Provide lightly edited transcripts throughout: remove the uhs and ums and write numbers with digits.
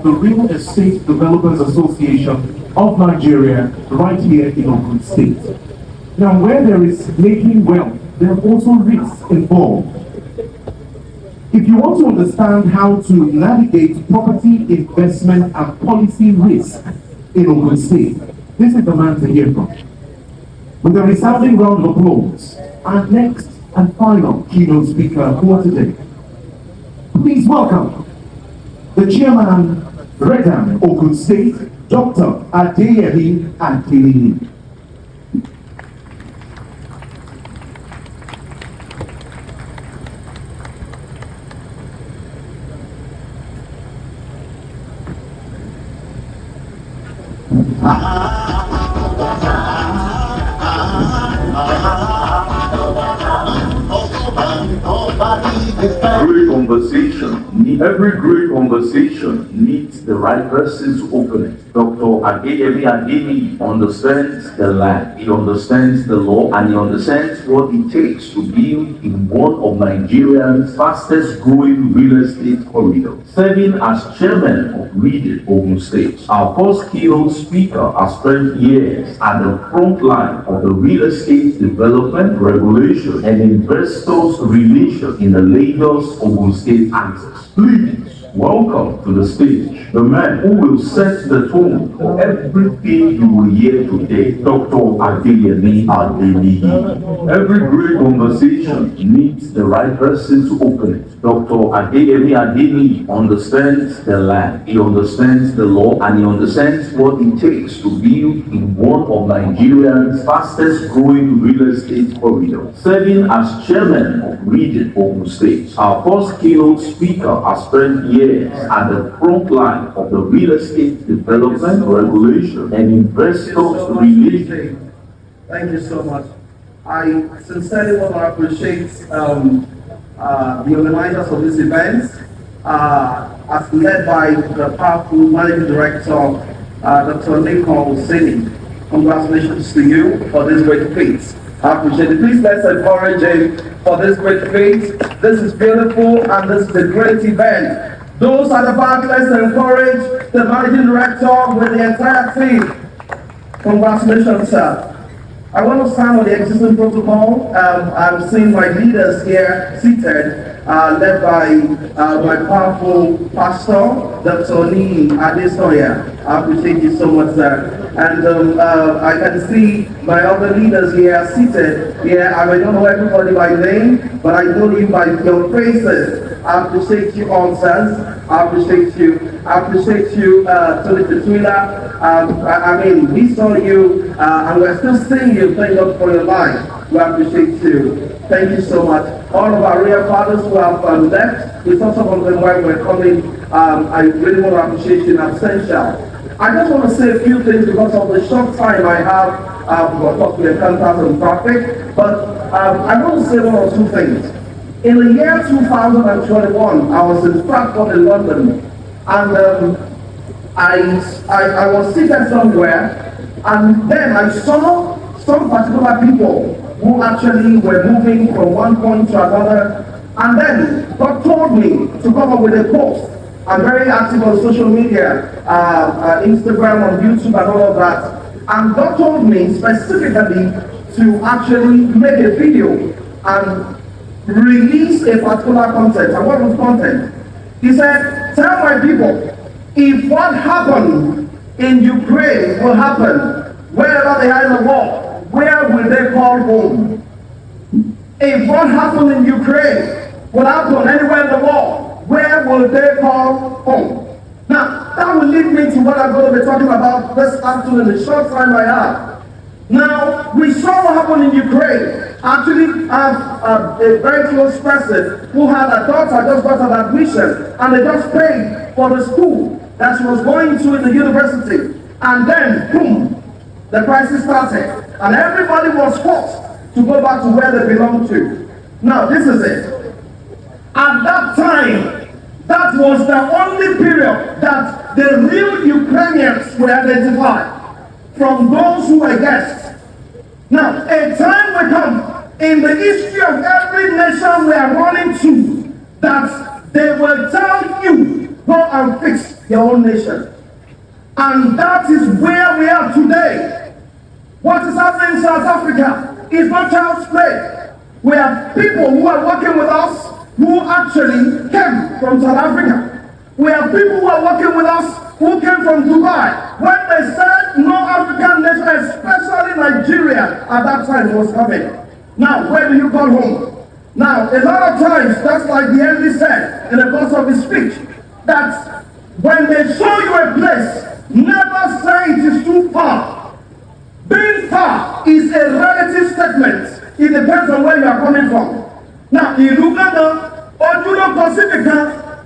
of the Real Estate Developers Association of Nigeria right here in Ogun State. Now, where there is making wealth, there are also risks involved. If you want to understand how to navigate property investment and policy risk in Ogun State, this is the man to hear from. With a resounding round of applause, our next and final keynote speaker for today, please welcome the chairman, Redam Ogun State, Dr. Adeyemi Adeniyi. Every great conversation needs the right person to open it. Dr. Adeyemi Adeniyi understands the land, he understands the law, and he understands what it takes to build in one of Nigeria's fastest growing real estate corridors. Serving as chairman of Mainland, Ogun State, our first keynote speaker has spent years at the front line of the real estate development, regulation, and investors' relations in the Lagos Ogun State axis. Please welcome to the stage the man who will set the tone for everything you will hear today, Dr. Adeyemi Adeniyi. Every great conversation needs the right person to open it. Dr. Adeyemi Adeniyi understands the land, he understands the law, and he understands what it takes to build in one of Nigeria's fastest growing real estate corridors. Serving as chairman of Mainland, Ogun State, our first keynote speaker has spent years at the front line of the real estate development, regulation, and investors' relations. Thank you so much. I sincerely want to appreciate the organizers of this event, as led by the powerful managing director, Dr. Nicole Sini. Congratulations to you for this great feat. I appreciate it. Please let's encourage him for this great feat. This is beautiful and this is a great event. Those at the back, let's encourage the managing director with the entire team. Congratulations, sir. I want to stand on the existing protocol. I'm seeing my leaders here seated, led by my powerful pastor, Dr. Adeyemi. I appreciate you so much, sir. And I can see my other leaders here seated. Yeah, I don't know everybody by name, but I know you by your faces. I appreciate you all, sirs. I appreciate you. I appreciate you, Tony Petula. I mean, we saw you, and we're still seeing you. Thank God for your life. We appreciate you. Thank you so much. All of our real fathers who have left, we saw some of them while we're coming. I really want to appreciate you in absentia. I just want to say a few things because of the short time I have. Of course, we encounter some traffic, but I want to say one or two things. In the year 2021, I was in Stratford in London, and I was seated somewhere, and then I saw some particular people who actually were moving from one point to another, and then God told me to come up with a post. I'm very active on social media, Instagram, on YouTube, and all of that, and God told me specifically to actually make a video and release a particular content. And what was content? He said, tell my people, if what happened in Ukraine will happen wherever they are in the war, where will they call home? If what happened in Ukraine will happen anywhere in the world, where will they call home? Now, that will lead me to what I'm going to be talking about this afternoon in the short time I have. Now, we saw what happened in Ukraine. Actually, I have a very close person who had a daughter, just got an admission, and they just paid for the school that she was going to in the university. And then, boom, the crisis started. And everybody was forced to go back to where they belong to. Now, this is it. At that time, that was the only period that the real Ukrainians were identified from those who were guests. Now, a time will come in the history of every nation we are running to that they will tell you, go and fix their own nation. And that is where we are today. What is happening in South Africa is not child's play. We have people who are working with us who actually came from South Africa. We have people who are working with us who came from Dubai. When they said no African nation, especially Nigeria, at that time was coming. Now, where do you call home? Now, a lot of times, that's like the MD said in the course of his speech, that when they show you a place, never say it is too far. Being far is a relative statement. It depends on where you are coming from. Now, in Uganda, Ojudo Pacifica,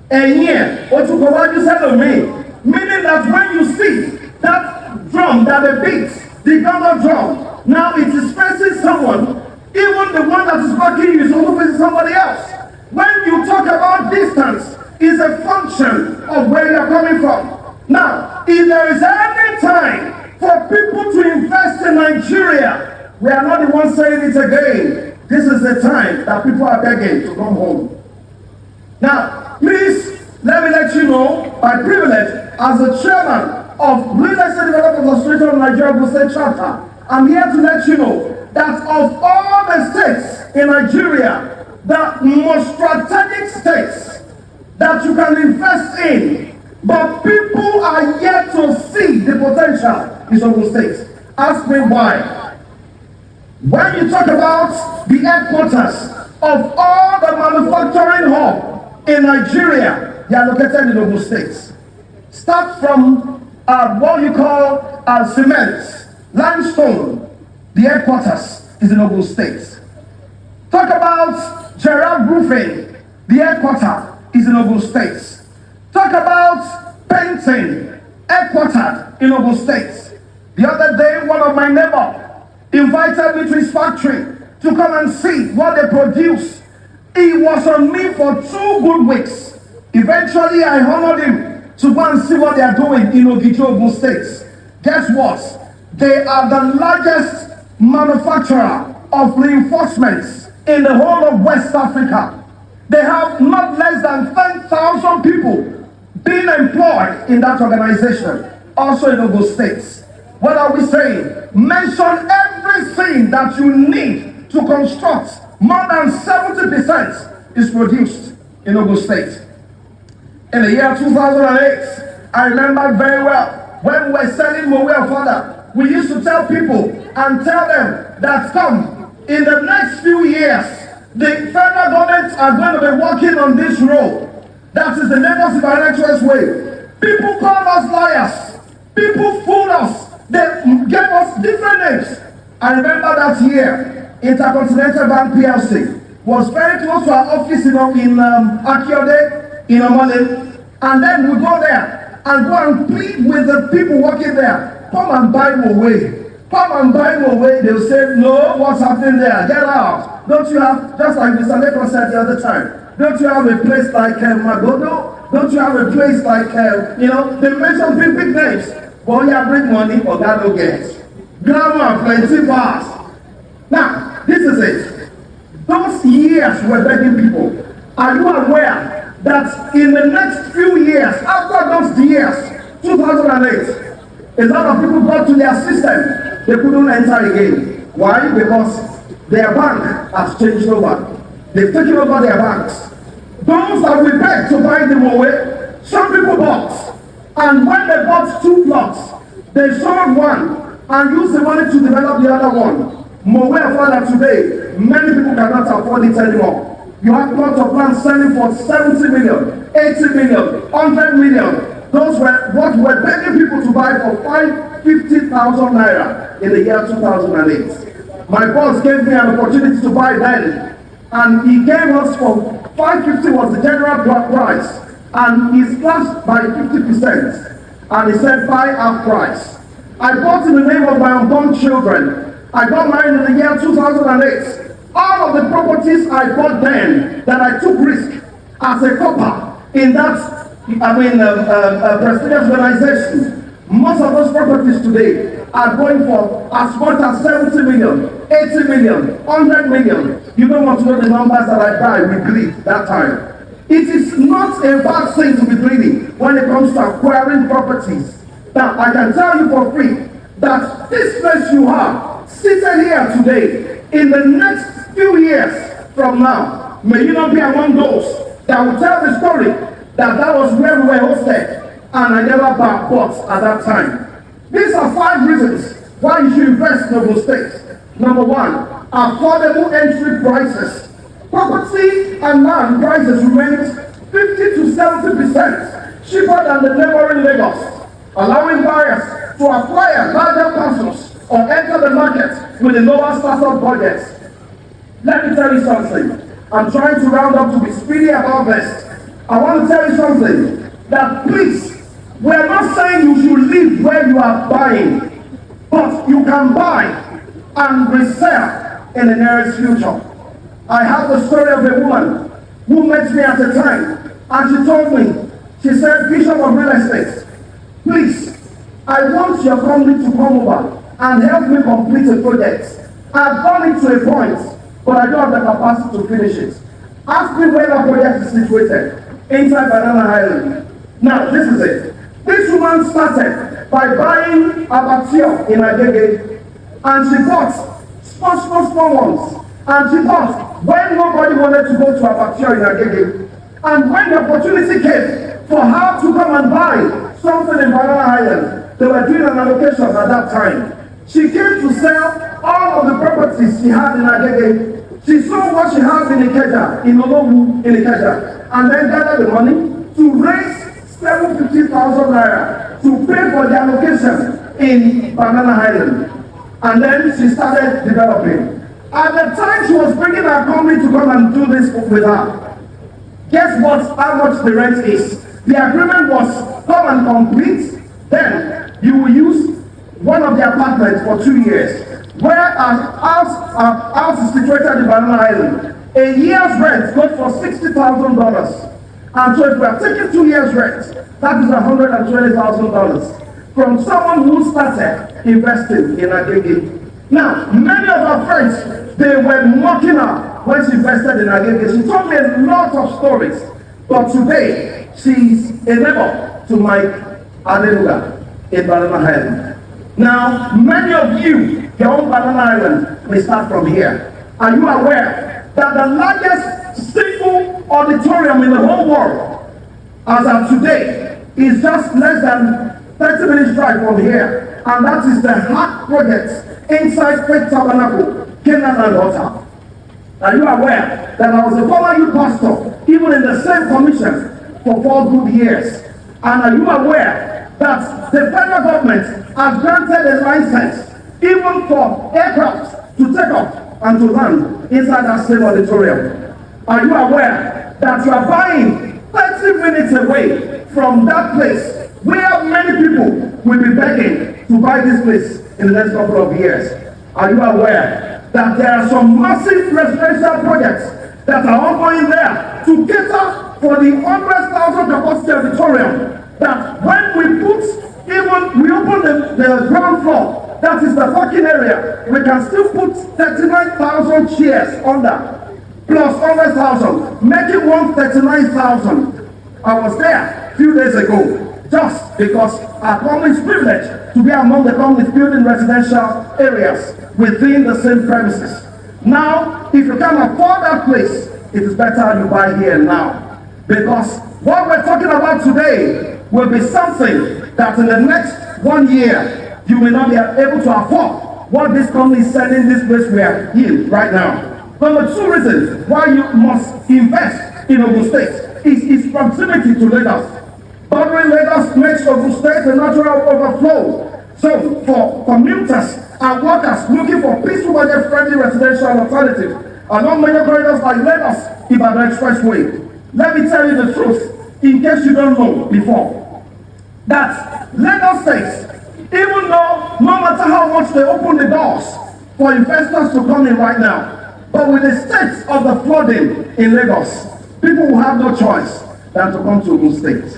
a year, Otukowaju Selomi, meaning that when you see that drum that they beat, the Uganda drum, now it is facing someone, even the one that is backing you is also facing somebody else. When you talk about distance, it's a function of where you are coming from. Now, if there is any time for people to invest in Nigeria, we are not the ones saying it again. This is the time that people are begging to come home. Now, please, let me let you know, by privilege, as the chairman of Real Estate Development Association of Nigeria State Chapter, I'm here to let you know that of all the states in Nigeria, the most strategic states that you can invest in, but people are yet to see the potential is Ogun State. Ask me why. When you talk about the headquarters of all the manufacturing hub in Nigeria, they are located in Ogun State. Start from what you call cement, limestone. The headquarters is in Ogun State. Talk about Gerard Roofing. The headquarters is in Ogun State. Talk about painting, headquartered in Ogun State. The other day, one of my neighbors invited me to his factory to come and see what they produce. He was on me for 2 good weeks. Eventually, I honored him to go and see what they are doing in Ogijo, Ogun State. Guess what? They are the largest manufacturer of reinforcements in the whole of West Africa. They have not less than 10,000 people being employed in that organization, also in Ogun State. What are we saying? Mention everything that you need to construct. More than 70% is produced in Ogun State. In the year 2008, I remember very well, when we were selling Mowe Further, we used to tell people and tell them that come, in the next few years, the federal government are going to be working on this road. That is the Lagos Ibadan Expressway. People call us liars. People fool us. They gave us different names. I remember that year, Intercontinental Bank PLC was very close to our office in Akiode, in Omole. And then we go there and go and plead with the people working there. Come and buy Mowe. Come and buy Mowe. They'll say, no, what's happening there? Get out. Don't you have, just like Mr. Lekon said the other time, don't you have a place like Magodo? Don't you have a place like, they mention big names. But you bring money for that no get. Grammar, plenty fast. Now, this is it. Those years we're begging people. Are you aware that in the next few years, after those years, 2008, a lot of people got to their system. They couldn't enter again. Why? Because their bank has changed over. They've taken over their banks. Those that we begged to buy them away, some people bought. And when they bought 2 plots, they sold one and used the money to develop the other one. Mowe Further today, many people cannot afford it anymore. You have plots of land selling for 70 million, 80 million, 100 million. Those were what we're begging people to buy for 550,000 naira in the year 2008. My boss gave me an opportunity to buy then, and he gave us for 550 was the general price. And he slashed by 50%. And he said, buy half price. I bought in the name of my unborn children. I got married in the year 2008. All of the properties I bought then, that I took risk as a copper in that, prestigious organization, most of those properties today are going for as much as 70 million, 80 million, 100 million. You don't want to know the numbers that I buy with greed that time. It is not a bad thing to be greedy when it comes to acquiring properties. Now, I can tell you for free that this place you are seated here today, in the next few years from now, may you not be among those that will tell the story that was where we were hosted and I never bought at that time. These are 5 reasons why you should invest in Ogun State. Number 1, affordable entry prices. Property and land prices remain 50 to 70% cheaper than the neighboring Lagos, allowing buyers to acquire larger parcels or enter the market with a lower startup budget. Let me tell you something. I'm trying to round up to be speedy about this. I want to tell you something, that please, we're not saying you should live where you are buying, but you can buy and resell in the nearest future. I have the story of a woman who met me at a time, and she told me, she said, Bishop of Real Estate, please, I want your company to come over and help me complete a project. I've done it to a point, but I don't have the capacity to finish it. Ask me where the project is situated, inside Banana Island. Now, this is it. This woman started by buying a batio in Agege, and she bought small ones. And she thought, when nobody wanted to go to a batio in Agege, and when the opportunity came for her to come and buy something in Banana Island, they were doing an allocation at that time. She came to sell all of the properties she had in Agege. She saw what she had in Ikeja, in Olowu, in Ikeja, and then gathered the money to raise 750,000 naira to pay for the allocation in Banana Island. And then she started developing. At the time she was bringing her company to come and do this with her, guess what? How much the rent is? The agreement was come and complete, then you will use one of the apartments for 2 years. Where our house is situated in Banana Island, a year's rent goes for $60,000. And so if we are taking 2 years rent, that is $120,000 from someone who started investing in Agege. Now, many of our friends, they were mocking her when she invested in Agege. She told me a lot of stories. But today, she's a neighbor to Mike Adeniyi in Banana Island. Now, many of you, your own Banana Island, may start from here. Are you aware that the largest single auditorium in the whole world, as of today, is just less than 30 minutes drive from here? And that is the Heart Project inside Faith Tabernacle, Canaan and Water. Are you aware that I was a former youth pastor, even in the same commission, for 4 good years? And are you aware that the federal government has granted a license even for aircraft to take off and to land inside that same auditorium? Are you aware that you are buying 30 minutes away from that place where many people will be begging to buy this place in the next couple of years? Are you aware that there are some massive residential projects that are ongoing there to cater for the 100,000 capacity auditorium, that when we open the ground floor, that is the parking area, we can still put 39,000 chairs under, plus 100,000, making 139,000. I was there a few days ago, just because our company is privileged to be among the companies building residential areas within the same premises. Now, if you can afford that place, it is better you buy here now. Because what we're talking about today will be something that in the next 1 year, you will not be able to afford what this company is selling this place we are in right now. Number 2 reasons why you must invest in Ogun State is its proximity to Lagos. Bordering Lagos makes Ogun State a natural overflow. So for commuters and workers looking for peaceful budget-friendly residential alternatives along major corridors like Lagos-Ibadan Expressway, let me tell you the truth, in case you don't know before, that Lagos State, even though no matter how much they open the doors for investors to come in right now, but with the state of the flooding in Lagos, people will have no choice than to come to Ogun State.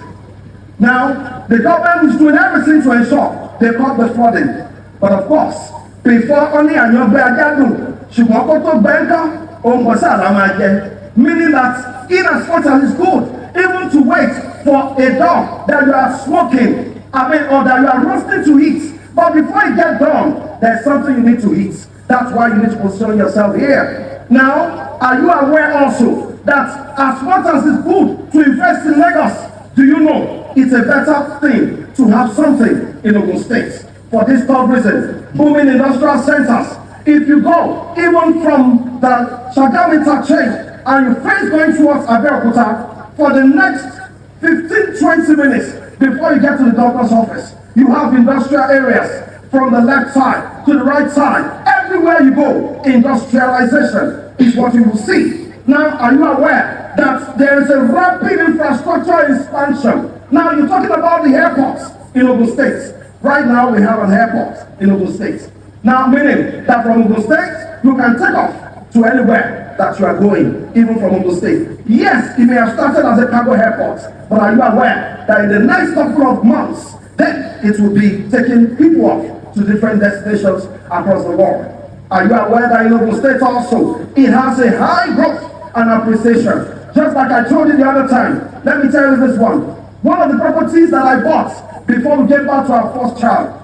Now, the government is doing everything to ensure they cut the flooding. But of course, before only a young bear can do, she won't go to banker or Mosala. Meaning that in as much as it's good, even to wait for a dog that you are smoking, or that you are roasting to eat, but before you get done, there's something you need to eat. That's why you need to position yourself here. Now, are you aware also that as much as it's good to invest in Lagos, do you know it's a better thing to have something in Ogun State? For this third reason, booming industrial centers. If you go even from the Shagam interchange and you face going towards Abeokuta, for the next 15-20 minutes before you get to the governor's office, you have industrial areas from the left side to the right side. Everywhere you go, industrialization is what you will see. Now, are you aware that there is a rapid infrastructure expansion? Now, you're talking about the airports in Ogun State. Right now, we have an airport in Ogun State. Now, meaning that from Ogun State, you can take off to anywhere that you are going, even from Ogun State. Yes, it may have started as a cargo airport, but are you aware that in the next couple of months, then it will be taking people off to different destinations across the world? Are you aware that in Ogun State also, it has a high growth and appreciation? Just like I told you the other time, let me tell you this one. One of the properties that I bought before we gave birth to our first child,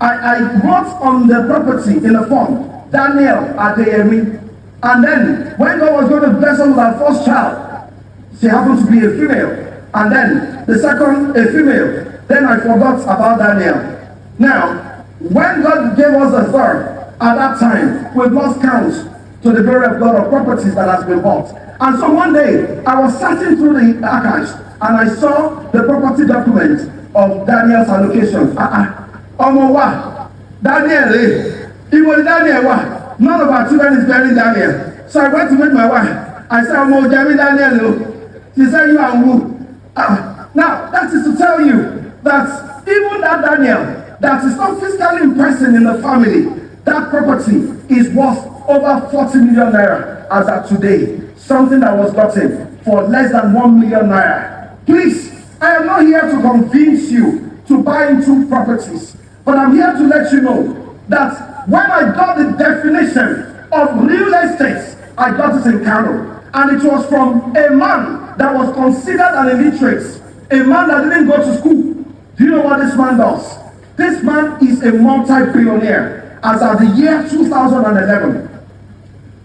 I wrote on the property in the form, Adeyemi Adeniyi. And then, when God was going to bless us with our first child, she happened to be a female. And then, the second, a female. Then I forgot about Daniel. Now, when God gave us a third, at that time, we've lost count to the glory of God of properties that has been bought. And so one day, I was searching through the archives, and I saw the property document of Daniel's allocation. Daniel, none of our children is bearing Daniel. So I went to meet my wife. I said, Daniel. She said, you are who? Now, that is to tell you that even that Daniel, that is not physically impressing in the family, that property is worth over 40 million naira as of today. Something that was gotten for less than 1 million naira. Please, I am not here to convince you to buy into properties, but I'm here to let you know that when I got the definition of real estate, I got it in Kano, and it was from a man that was considered an illiterate, a man that didn't go to school. Do you know what this man does? This man is a multi-billionaire as of the year 2011.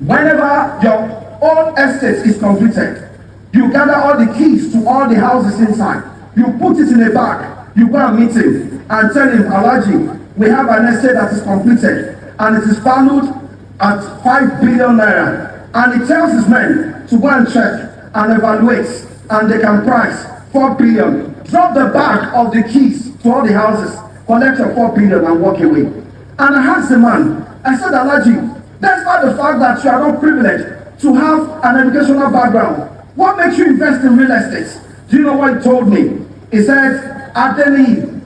Whenever your own estate is completed, you gather all the keys to all the houses inside. You put it in a bag. You go and meet him and tell him, Alaji, we have an estate that is completed and it is valued at 5 billion naira. And he tells his men to go and check and evaluate, and they can price 4 billion. Drop the bag of the keys to all the houses, collect your 4 billion and walk away. And I asked the man, I said, Alaji, despite the fact that you are not privileged to have an educational background, what makes you invest in real estate? Do you know what he told me? He said, Adeniyi,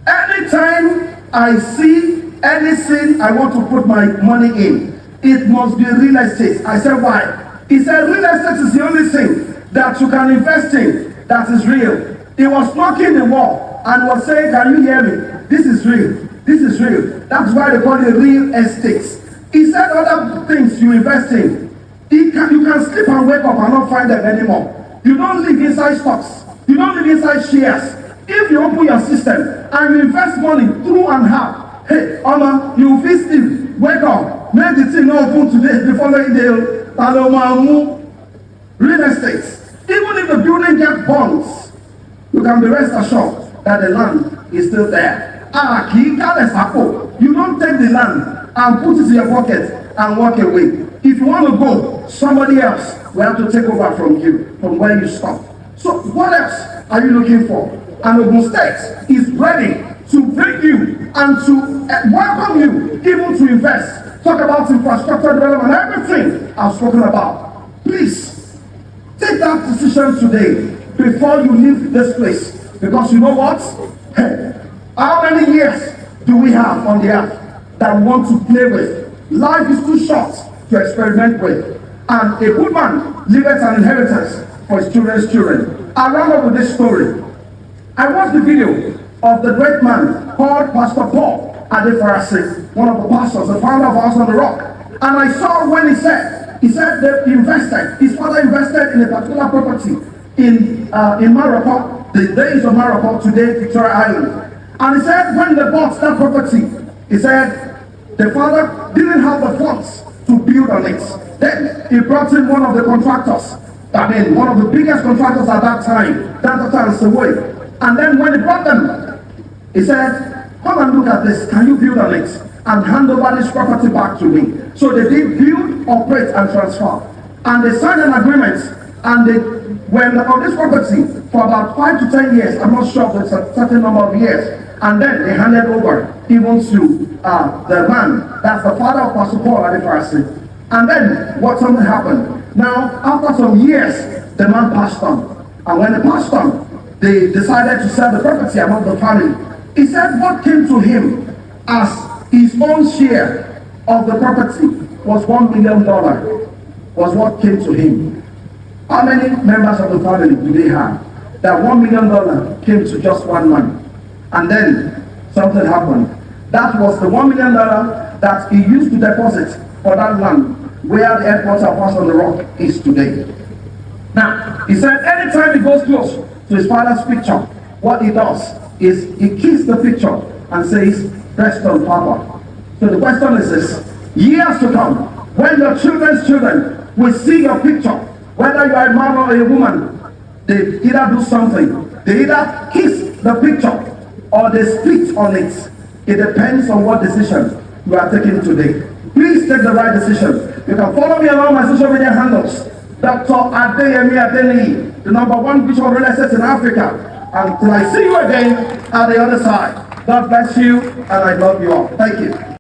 anytime I see anything I want to put my money in, it must be real estate. I said, why? He said, real estate is the only thing that you can invest in that is real. He was knocking the wall and was saying, can you hear me? This is real. This is real. That's why they call it real estate. He said other things you invest in, you can sleep and wake up and not find them anymore. You don't live inside stocks. You don't live inside shares. If you open your system and you invest money through and half, hey, Oma, you will feel sleep, wake up, make the thing not open today, the following day, Palomamu, real estate. Even if the building gets bonds, you can be rest assured that the land is still there. You don't take the land and put it in your pocket and walk away. If you want to go, somebody else will have to take over from you, from where you stop. So what else are you looking for? And Ogun State is ready to bring you and to welcome you, even to invest. Talk about infrastructure development, everything I've spoken about. Please, take that decision today before you leave this place. Because you know what? Hey, how many years do we have on the earth that we want to play with? Life is too short to experiment with. And a good man leaveth an inheritance for his children's children. I'll round up with this story. I watched the video of the great man called Pastor Paul Adefarasi, one of the pastors, the founder of House on the Rock. And I saw when he said He said they invested, his father invested in a particular property in Morocco, the days of Morocco, today Victoria Island. And he said when they bought that property, he said the father didn't have the funds to build on it. Then he brought in one of the contractors, one of the biggest contractors at that time, Dantas away. And then when he brought them, he said, come and look at this, can you build on it? And hand over this property back to me. So they did build, operate, and transfer. And they signed an agreement, and they were on this property for about 5 to 10 years. I'm not sure, but it's a certain number of years. And then they handed over even to the man, that's the father of Pastor Paul Adefarasi. And then something happened. Now, after some years, the man passed on. And when he passed on, they decided to sell the property among the family. He said what came to him as his own share of the property was $1 million, was what came to him. How many members of the family do they have? That $1 million came to just one man. And then something happened. That was the $1 million that he used to deposit for that land where the headquarters of House on the Rock is today. Now, he said anytime he goes close to his father's picture, what he does is he kisses the picture and says, rest on Papa. So the question is this: years to come, when your children's children will see your picture, whether you are a man or a woman, they either do something. They either kiss the picture or they spit on it. It depends on what decision you are taking today. Please take the right decision. You can follow me along my social media handles. Dr. Adeyemi Adeniyi, the #1 Bishop of Real Estate in Africa. Until I see you again at the other side. God bless you, and I love you all. Thank you.